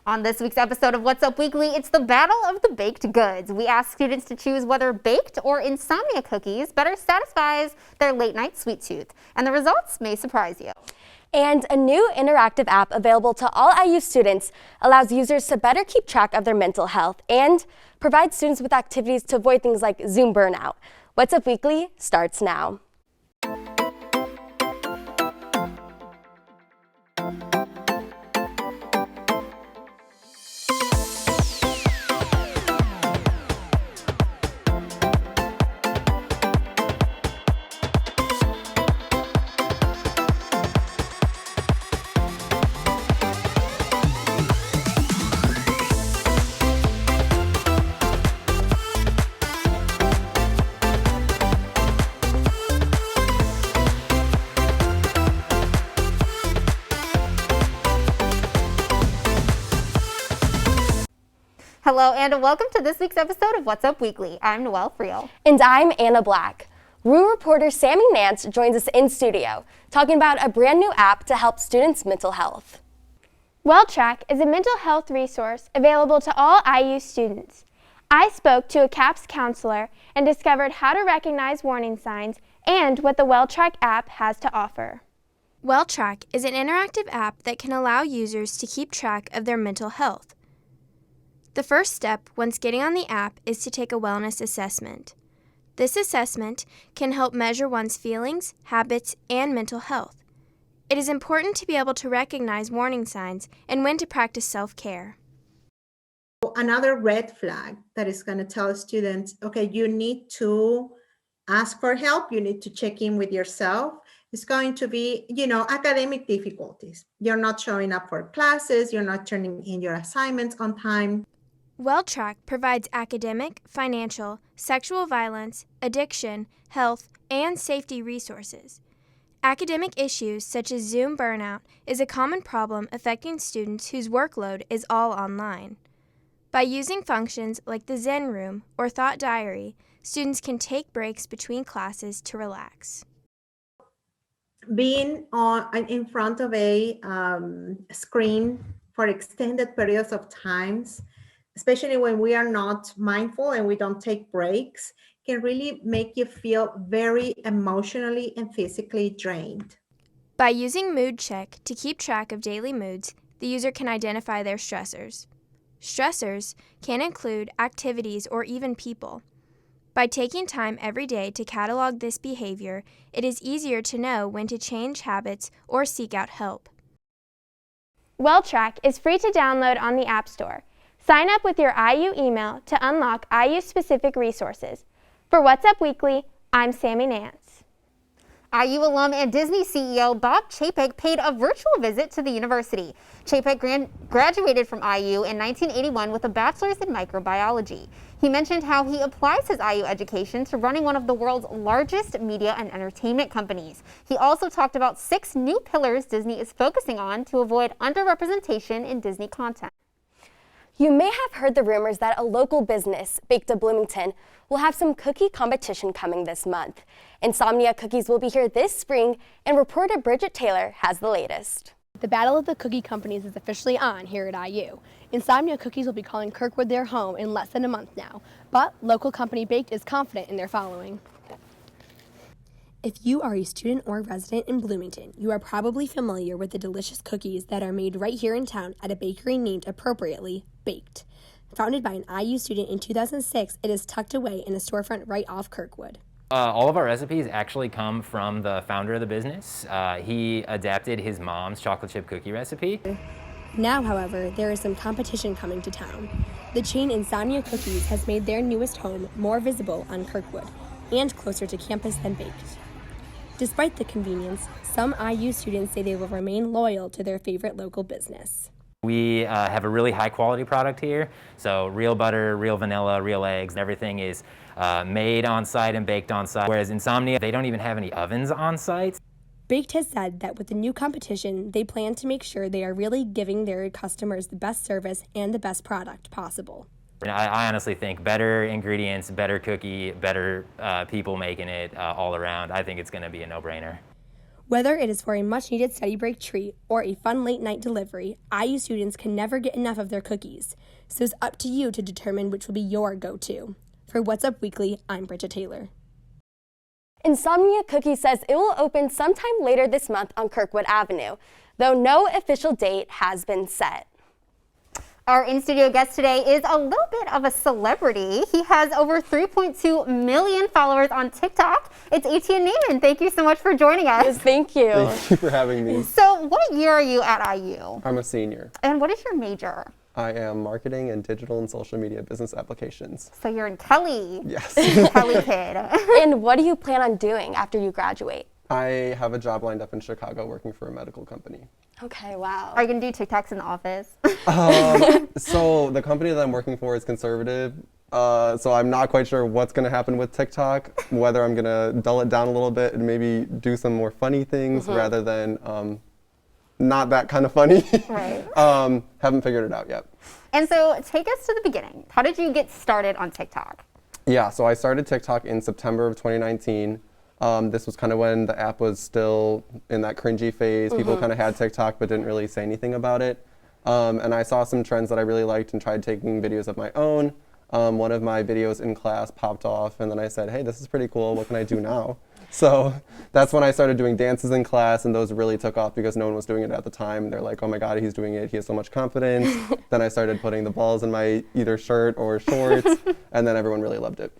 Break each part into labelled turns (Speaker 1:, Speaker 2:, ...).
Speaker 1: On this week's episode of What's Up Weekly, it's the battle of the baked goods. We ask students to choose whether baked or insomnia cookies better satisfies their late-night sweet tooth. And the results may surprise you.
Speaker 2: And a new interactive app available to all IU students allows users to better keep track of their mental health and provide students with activities to avoid things like Zoom burnout. What's Up Weekly starts now.
Speaker 1: Hello and welcome to this week's episode of What's Up Weekly. I'm Noelle Friel.
Speaker 2: And I'm Anna Black. WU reporter Sammy Nance joins us in studio, talking about a brand new app to help students' mental health.
Speaker 3: Wealthtrack is a mental health resource available to all IU students. I spoke to a CAPS counselor and discovered how to recognize warning signs and what the Wealthtrack app has to offer.
Speaker 4: Wealthtrack is an interactive app that can allow users to keep track of their mental health. The first step once getting on the app is to take a wellness assessment. This assessment can help measure one's feelings, habits, and mental health. It is important to be able to recognize warning signs and when to practice self-care.
Speaker 5: Another red flag that is going to tell students, okay, you need to ask for help, you need to check in with yourself. It's going to be, academic difficulties. You're not showing up for classes, you're not turning in your assignments on time.
Speaker 4: Wealthtrack provides academic, financial, sexual violence, addiction, health, and safety resources. Academic issues such as Zoom burnout is a common problem affecting students whose workload is all online. By using functions like the Zen Room or Thought Diary, students can take breaks between classes to relax.
Speaker 5: Being in front of a screen for extended periods of times, especially when we are not mindful and we don't take breaks, can really make you feel very emotionally and physically drained.
Speaker 4: By using Mood Check to keep track of daily moods, the user can identify their stressors. Stressors can include activities or even people. By taking time every day to catalog this behavior, it is easier to know when to change habits or seek out help.
Speaker 3: Wealthtrack is free to download on the App Store. Sign up with your IU email to unlock IU-specific resources. For What's Up Weekly, I'm Sammy Nance.
Speaker 1: IU alum and Disney CEO Bob Chapek paid a virtual visit to the university. Chapek graduated from IU in 1981 with a bachelor's in microbiology. He mentioned how he applies his IU education to running one of the world's largest media and entertainment companies. He also talked about 6 new pillars Disney is focusing on to avoid underrepresentation in Disney content.
Speaker 2: You may have heard the rumors that a local business, Baked of Bloomington, will have some cookie competition coming this month. Insomnia cookies will be here this spring, and reporter Bridget Taylor has the latest.
Speaker 6: The battle of the cookie companies is officially on here at IU. Insomnia Cookies will be calling Kirkwood their home in less than a month now, but local company Baked is confident in their following. If you are a student or resident in Bloomington, you are probably familiar with the delicious cookies that are made right here in town at a bakery named appropriately Baked. Founded by an IU student in 2006, it is tucked away in a storefront right off Kirkwood.
Speaker 7: All of our recipes actually come from the founder of the business. He adapted his mom's chocolate chip cookie recipe.
Speaker 6: Now, however, there is some competition coming to town. The chain Insomnia Cookies has made their newest home more visible on Kirkwood and closer to campus than Baked. Despite the convenience, some IU students say they will remain loyal to their favorite local business.
Speaker 7: We have a really high quality product here, so real butter, real vanilla, real eggs, everything is made on site and baked on site, whereas Insomnia, they don't even have any ovens on site.
Speaker 6: Baked has said that with the new competition, they plan to make sure they are really giving their customers the best service and the best product possible.
Speaker 7: I honestly think better ingredients, better cookie, better people making it all around. I think it's going to be a no-brainer.
Speaker 6: Whether it is for a much-needed study break treat or a fun late-night delivery, IU students can never get enough of their cookies. So it's up to you to determine which will be your go-to. For What's Up Weekly, I'm Bridget Taylor.
Speaker 2: Insomnia Cookie says it will open sometime later this month on Kirkwood Avenue, though no official date has been set.
Speaker 1: Our in-studio guest today is a little bit of a celebrity. He has over 3.2 million followers on TikTok. It's Etienne Neiman. Thank you so much for joining us.
Speaker 2: Yes, thank you.
Speaker 8: Thank you for having me.
Speaker 1: So what year are you at IU?
Speaker 8: I'm a senior.
Speaker 1: And what is your major?
Speaker 8: I am marketing and digital and social media business applications.
Speaker 1: So you're in Kelly.
Speaker 8: Yes.
Speaker 1: Kelly kid.
Speaker 2: And what do you plan on doing after you graduate?
Speaker 8: I have a job lined up in Chicago working for a medical company.
Speaker 2: Okay, wow.
Speaker 1: Are you going to do TikToks in the office?
Speaker 8: So the company that I'm working for is conservative. So I'm not quite sure what's going to happen with TikTok, whether I'm going to dull it down a little bit and maybe do some more funny things rather than not that kind of funny.
Speaker 1: Right.
Speaker 8: Haven't figured it out yet.
Speaker 1: And so take us to the beginning. How did you get started on TikTok?
Speaker 8: Yeah, so I started TikTok in September of 2019. This was kind of when the app was still in that cringy phase. People kind of had TikTok but didn't really say anything about it. And I saw some trends that I really liked and tried taking videos of my own. One of my videos in class popped off, and then I said, hey, this is pretty cool. What can I do now? So that's when I started doing dances in class, and those really took off because no one was doing it at the time. They're like, oh my God, he's doing it. He has so much confidence. Then I started putting the balls in my either shirt or shorts, and then everyone really loved it.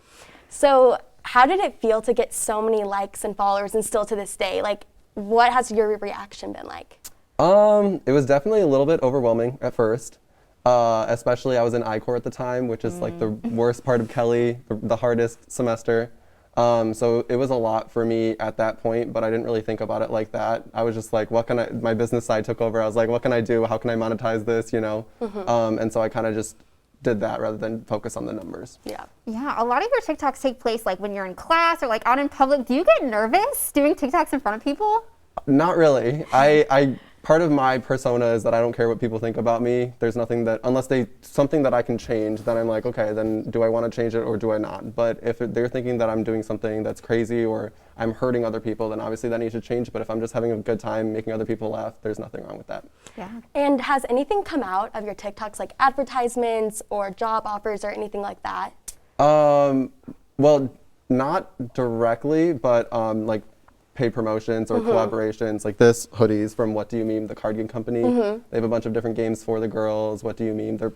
Speaker 2: So how did it feel to get so many likes and followers and still to this day? Like, what has your reaction been like?
Speaker 8: It was definitely a little bit overwhelming at first. Especially I was in I-Corps at the time, which is like the worst part of Kelly, the hardest semester. So it was a lot for me at that point, but I didn't really think about it like that. I was just like, my business side took over. I was like, what can I do? How can I monetize this, you know? And so I kind of just did that rather than focus on the numbers.
Speaker 2: Yeah.
Speaker 1: Yeah, a lot of your TikToks take place like when you're in class or like out in public. Do you get nervous doing TikToks in front of people?
Speaker 8: Not really. I part of my persona is that I don't care what people think about me. There's nothing that, unless something that I can change, then I'm like, okay, then do I want to change it or do I not? But if they're thinking that I'm doing something that's crazy or I'm hurting other people, then obviously that needs to change. But if I'm just having a good time making other people laugh, there's nothing wrong with that.
Speaker 1: Yeah.
Speaker 2: And has anything come out of your TikToks, like advertisements or job offers or anything like that?
Speaker 8: Well, not directly, but like paid promotions or collaborations, like this hoodies from What Do You Meme, the card game company. They have a bunch of different games for the girls. What Do You Meme? They're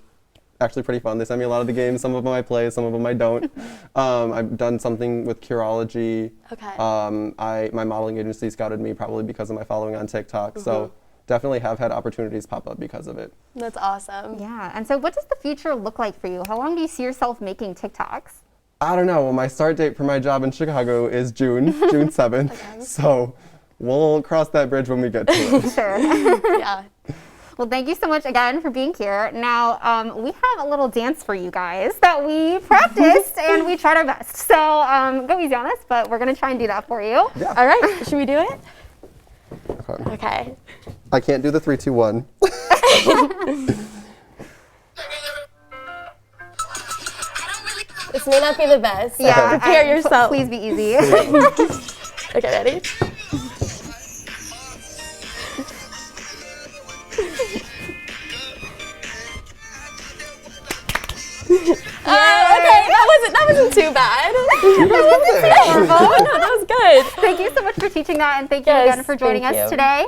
Speaker 8: actually pretty fun. They send me a lot of the games. Some of them I play, some of them I don't. I've done something with Curology.
Speaker 2: Okay.
Speaker 8: My modeling agency scouted me probably because of my following on TikTok. So definitely have had opportunities pop up because of it.
Speaker 2: That's awesome.
Speaker 1: Yeah. And so what does the future look like for you? How long do you see yourself making TikToks?
Speaker 8: I don't know. Well, my start date for my job in Chicago is June 7th. Okay. So we'll cross that bridge when we get to it.
Speaker 1: Sure.
Speaker 2: Yeah.
Speaker 1: Well, thank you so much again for being here. Now, we have a little dance for you guys that we practiced and we tried our best. So go easy on us, but we're going to try and do that for you.
Speaker 8: Yeah.
Speaker 2: All right. Should we do it?
Speaker 8: Okay.
Speaker 2: Okay.
Speaker 8: I can't do the 3, 2, 1.
Speaker 2: This may not be the best. So
Speaker 1: Yeah.
Speaker 2: prepare yourself.
Speaker 1: Please be easy.
Speaker 2: Okay, ready? Okay, that wasn't too bad. That wasn't horrible. No, that was good.
Speaker 1: Thank you so much for teaching that, and thank you again for joining us today.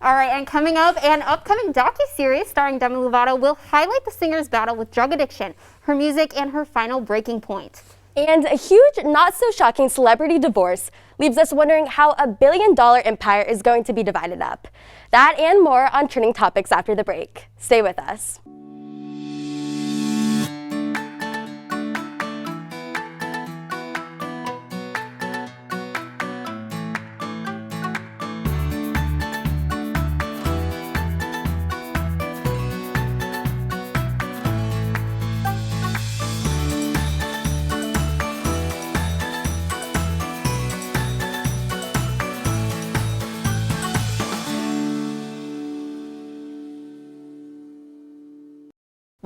Speaker 1: All right, and coming up, an upcoming docuseries starring Demi Lovato will highlight the singer's battle with drug addiction, her music, and her final breaking point.
Speaker 2: And a huge, not-so-shocking celebrity divorce leaves us wondering how a billion-dollar empire is going to be divided up. That and more on Trending Topics after the break. Stay with us.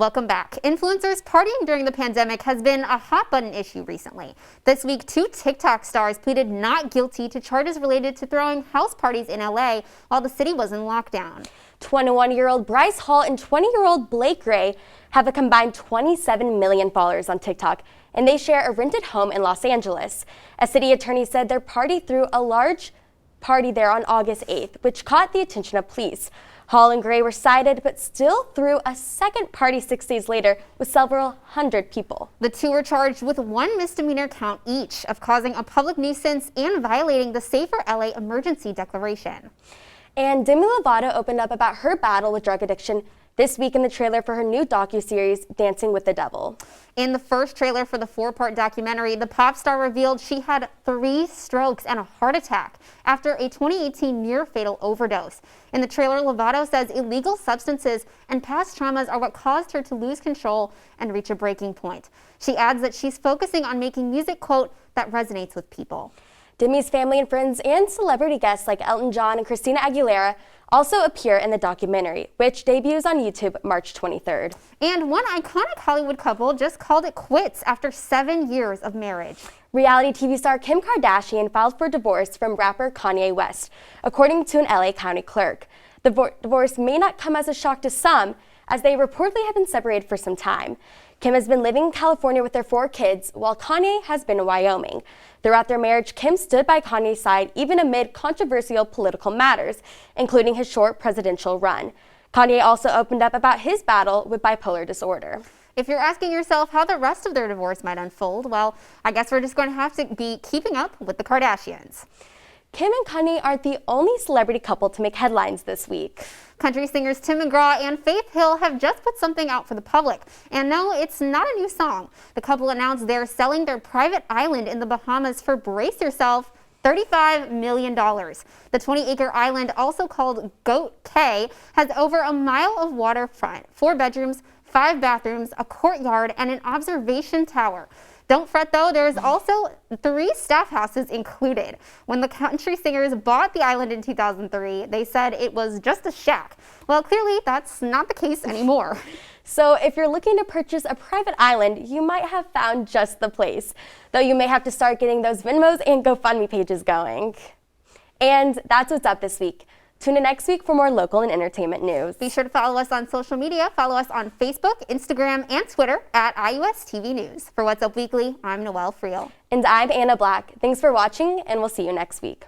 Speaker 1: Welcome back. Influencers partying during the pandemic has been a hot button issue recently. This week, 2 TikTok stars pleaded not guilty to charges related to throwing house parties in LA while the city was in lockdown.
Speaker 2: 21-year-old Bryce Hall and 20-year-old Blake Gray have a combined 27 million followers on TikTok, and they share a rented home in Los Angeles. A city attorney said their party threw a large party there on August 8th, which caught the attention of police. Hall and Gray were cited, but still threw a second party 6 days later with several hundred people.
Speaker 1: The 2 were charged with 1 misdemeanor count each of causing a public nuisance and violating the Safer LA Emergency Declaration.
Speaker 2: And Demi Lovato opened up about her battle with drug addiction this week in the trailer for her new docuseries, Dancing with the Devil.
Speaker 1: In the first trailer for the 4-part documentary, the pop star revealed she had 3 strokes and a heart attack after a 2018 near-fatal overdose. In the trailer, Lovato says illegal substances and past traumas are what caused her to lose control and reach a breaking point. She adds that she's focusing on making music, quote, that resonates with people.
Speaker 2: Demi's family and friends and celebrity guests like Elton John and Christina Aguilera also appear in the documentary, which debuts on YouTube March 23rd.
Speaker 1: And one iconic Hollywood couple just called it quits after 7 years of marriage.
Speaker 2: Reality TV star Kim Kardashian filed for divorce from rapper Kanye West, according to an LA County clerk. The divorce may not come as a shock to some, as they reportedly have been separated for some time. Kim has been living in California with their 4 kids, while Kanye has been in Wyoming. Throughout their marriage, Kim stood by Kanye's side even amid controversial political matters, including his short presidential run. Kanye also opened up about his battle with bipolar disorder.
Speaker 1: If you're asking yourself how the rest of their divorce might unfold, well, I guess we're just going to have to be keeping up with the Kardashians.
Speaker 2: Kim and Kanye aren't the only celebrity couple to make headlines this week.
Speaker 1: Country singers Tim McGraw and Faith Hill have just put something out for the public. And no, it's not a new song. The couple announced they're selling their private island in the Bahamas for, brace yourself, $35 million. The 20-acre island, also called Goat Cay, has over a mile of waterfront, 4 bedrooms, 5 bathrooms, a courtyard, and an observation tower. Don't fret though, there's also 3 staff houses included. When the country singers bought the island in 2003, they said it was just a shack. Well, clearly that's not the case anymore.
Speaker 2: So if you're looking to purchase a private island, you might have found just the place, though you may have to start getting those Venmos and GoFundMe pages going. And that's what's up this week. Tune in next week for more local and entertainment news.
Speaker 1: Be sure to follow us on social media. Follow us on Facebook, Instagram, and Twitter at IUS TV News. For What's Up Weekly, I'm Noelle Friel.
Speaker 2: And I'm Anna Black. Thanks for watching, and we'll see you next week.